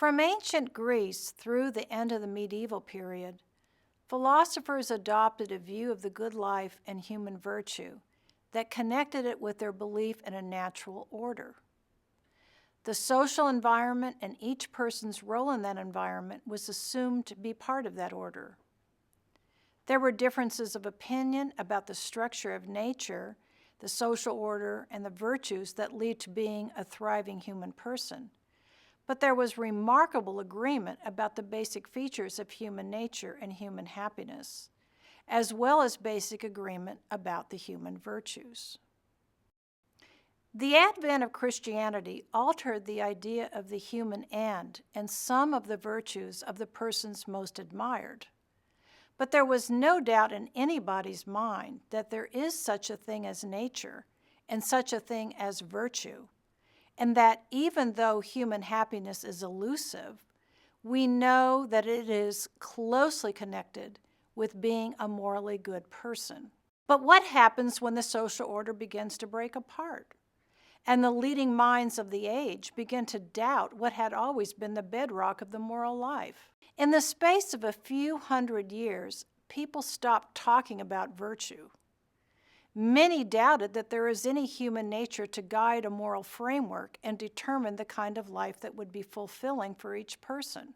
From ancient Greece through the end of the medieval period, philosophers adopted a view of the good life and human virtue that connected it with their belief in a natural order. The social environment and each person's role in that environment was assumed to be part of that order. There were differences of opinion about the structure of nature, the social order, and the virtues that lead to being a thriving human person. But there was remarkable agreement about the basic features of human nature and human happiness, as well as basic agreement about the human virtues. The advent of Christianity altered the idea of the human end and some of the virtues of the persons most admired. But there was no doubt in anybody's mind that there is such a thing as nature and such a thing as virtue, and that even though human happiness is elusive, we know that it is closely connected with being a morally good person. But what happens when the social order begins to break apart, and the leading minds of the age begin to doubt what had always been the bedrock of the moral life? In the space of a few hundred years, people stopped talking about virtue. Many doubted that there is any human nature to guide a moral framework and determine the kind of life that would be fulfilling for each person.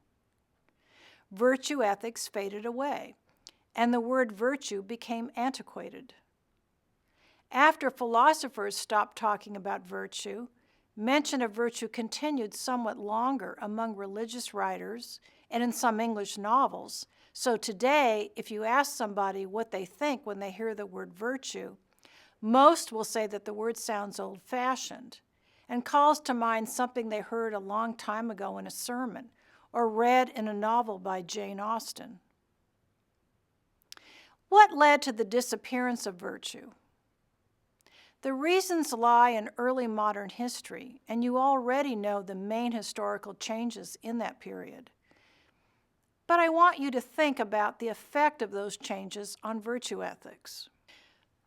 Virtue ethics faded away, and the word virtue became antiquated. After philosophers stopped talking about virtue, mention of virtue continued somewhat longer among religious writers and in some English novels. So today, if you ask somebody what they think when they hear the word virtue, most will say that the word sounds old-fashioned and calls to mind something they heard a long time ago in a sermon or read in a novel by Jane Austen. What led to the disappearance of virtue? The reasons lie in early modern history, and you already know the main historical changes in that period. But I want you to think about the effect of those changes on virtue ethics.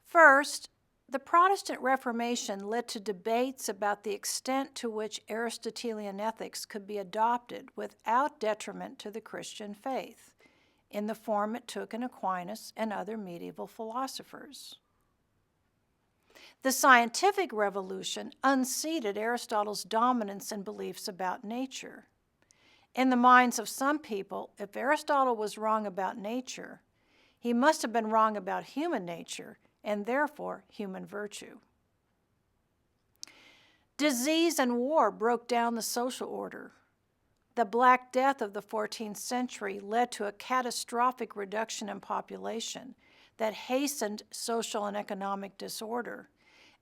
First, the Protestant Reformation led to debates about the extent to which Aristotelian ethics could be adopted without detriment to the Christian faith, in the form it took in Aquinas and other medieval philosophers. The scientific revolution unseated Aristotle's dominance in beliefs about nature. In the minds of some people, if Aristotle was wrong about nature, he must have been wrong about human nature and therefore human virtue. Disease and war broke down the social order. The Black Death of the 14th century led to a catastrophic reduction in population that hastened social and economic disorder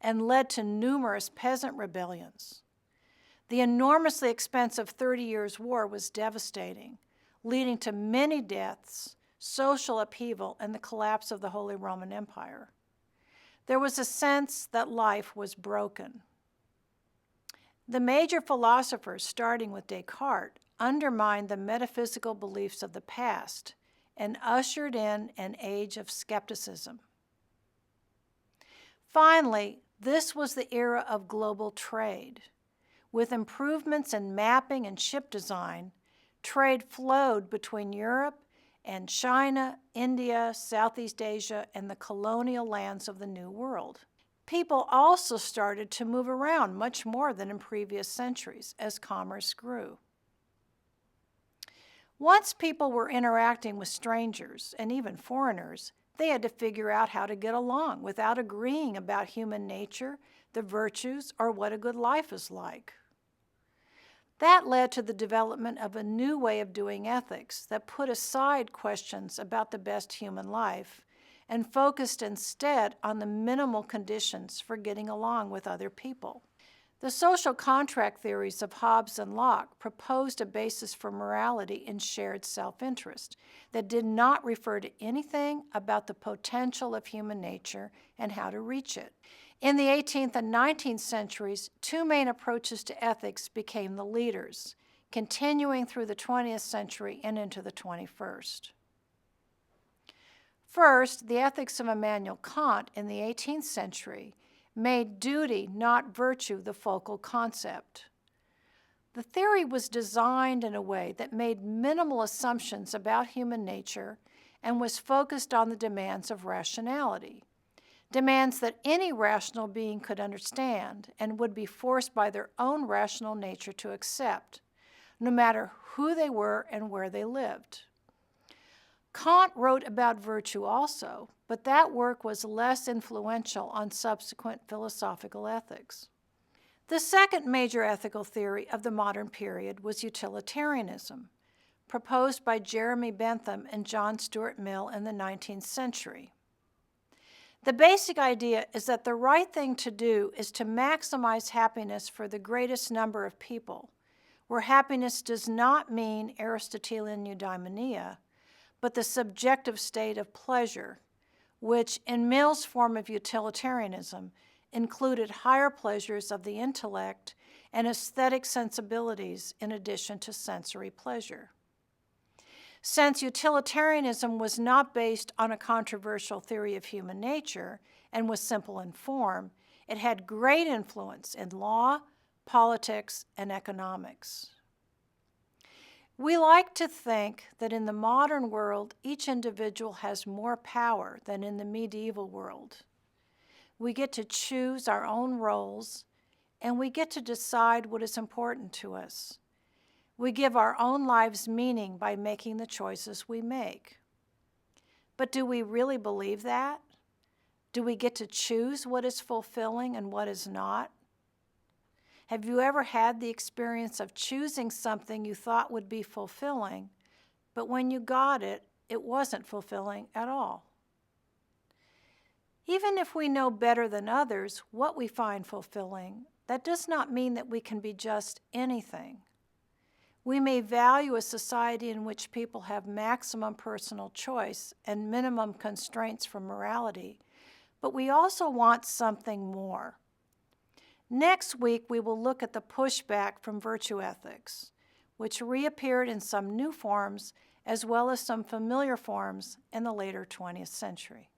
and led to numerous peasant rebellions. The enormously expensive 30 Years' War was devastating, leading to many deaths, social upheaval, and the collapse of the Holy Roman Empire. There was a sense that life was broken. The major philosophers, starting with Descartes, undermined the metaphysical beliefs of the past and ushered in an age of skepticism. Finally, this was the era of global trade. With improvements in mapping and ship design, trade flowed between Europe and China, India, Southeast Asia, and the colonial lands of the New World. People also started to move around much more than in previous centuries as commerce grew. Once people were interacting with strangers and even foreigners, they had to figure out how to get along without agreeing about human nature, the virtues, or what a good life is like. That led to the development of a new way of doing ethics that put aside questions about the best human life and focused instead on the minimal conditions for getting along with other people. The social contract theories of Hobbes and Locke proposed a basis for morality in shared self-interest that did not refer to anything about the potential of human nature and how to reach it. In the 18th and 19th centuries, two main approaches to ethics became the leaders, continuing through the 20th century and into the 21st. First, the ethics of Immanuel Kant in the 18th century made duty, not virtue, the focal concept. The theory was designed in a way that made minimal assumptions about human nature and was focused on the demands of rationality, demands that any rational being could understand and would be forced by their own rational nature to accept, no matter who they were and where they lived. Kant wrote about virtue also, but that work was less influential on subsequent philosophical ethics. The second major ethical theory of the modern period was utilitarianism, proposed by Jeremy Bentham and John Stuart Mill in the 19th century. The basic idea is that the right thing to do is to maximize happiness for the greatest number of people, where happiness does not mean Aristotelian eudaimonia, but the subjective state of pleasure, which, in Mill's form of utilitarianism, included higher pleasures of the intellect and aesthetic sensibilities in addition to sensory pleasure. Since utilitarianism was not based on a controversial theory of human nature and was simple in form, it had great influence in law, politics, and economics. We like to think that in the modern world, each individual has more power than in the medieval world. We get to choose our own roles, and we get to decide what is important to us. We give our own lives meaning by making the choices we make. But do we really believe that? Do we get to choose what is fulfilling and what is not? Have you ever had the experience of choosing something you thought would be fulfilling, but when you got it, it wasn't fulfilling at all? Even if we know better than others what we find fulfilling, that does not mean that we can be just anything. We may value a society in which people have maximum personal choice and minimum constraints from morality, but we also want something more. Next week, we will look at the pushback from virtue ethics, which reappeared in some new forms as well as some familiar forms in the later 20th century.